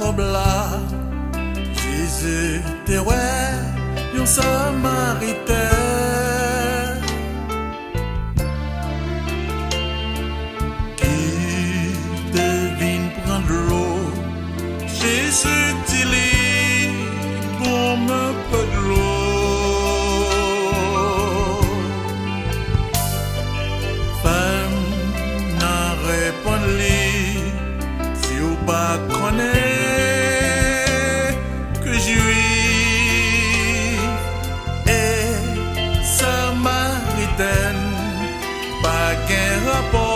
Jacob là, Jésus te ouais, yon Samaritain. Jésus dit pour me peu de l'eau. Femme n'a répondu si vous pas connaît que juif et samaritaine pas qu'un rapport.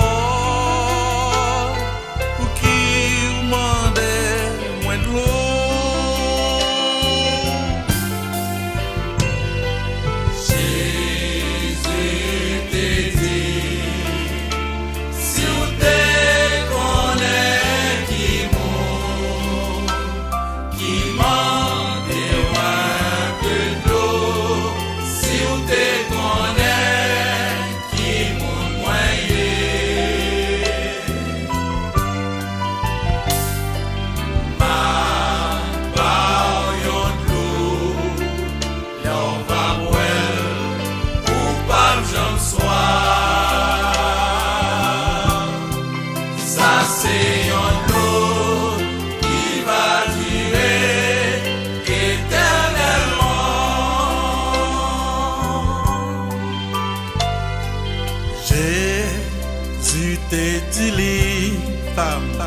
Jésus t'es dit, femme,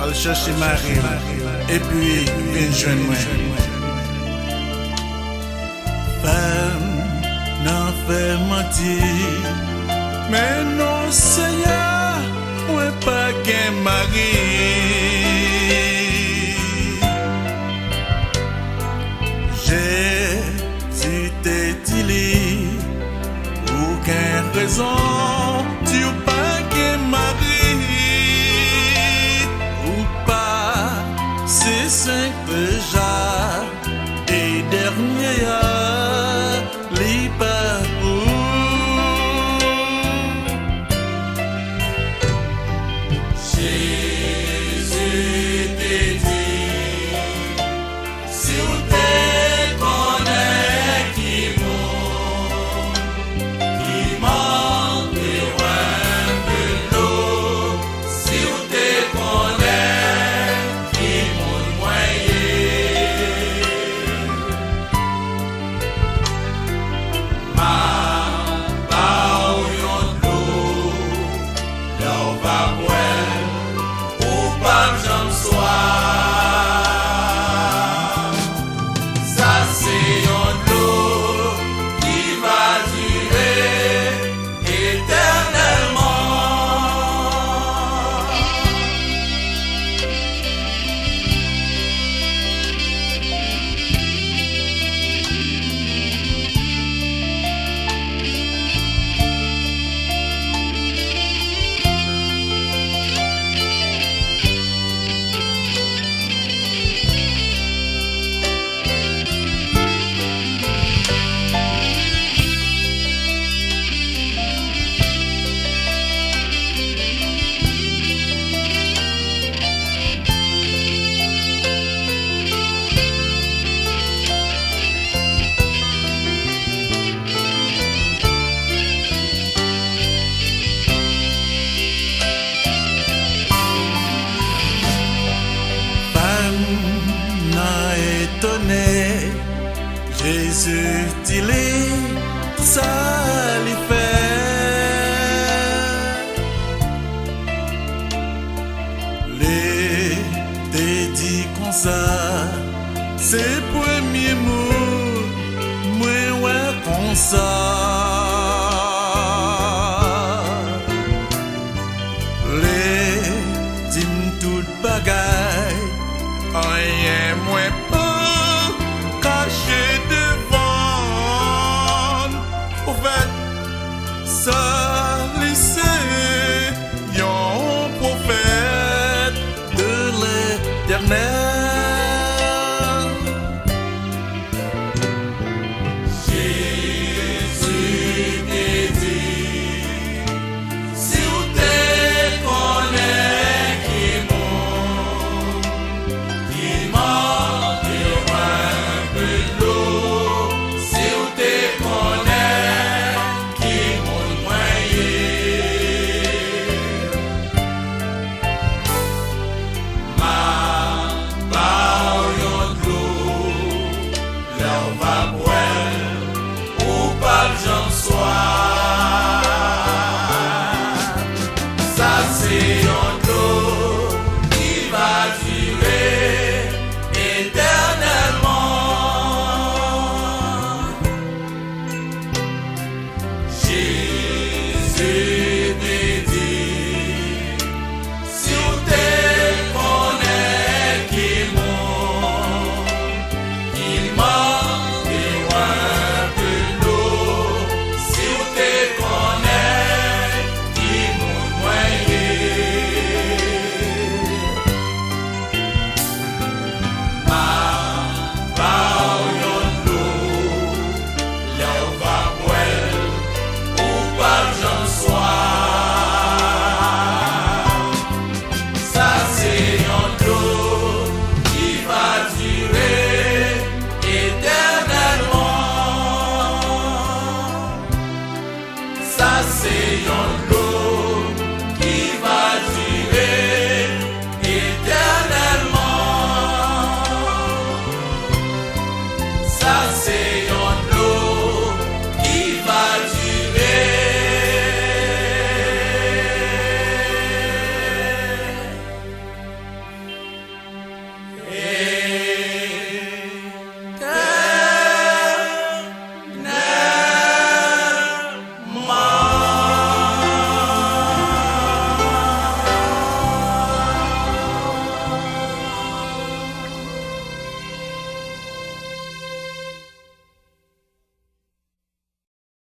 allez chercher Marie, et puis viens joindre moi. Femme, n'en fais mentir, mais non Seigneur, moi pas qu'un mari. Jésus t'es dit, aucune raison. Tu pas que Marie ou pas, c'est cinq déjà et dernier les Jésus t'est dit, si vous te connaissez qui Jésus dit ça lui fait. Les dit comme ça, c'est premier mot, moi ouais comme ça. Les dit toute bagaille, rien moins pas caché devant. Au fait, ça lycée, yon prophète de l'Éternel. Qui C'est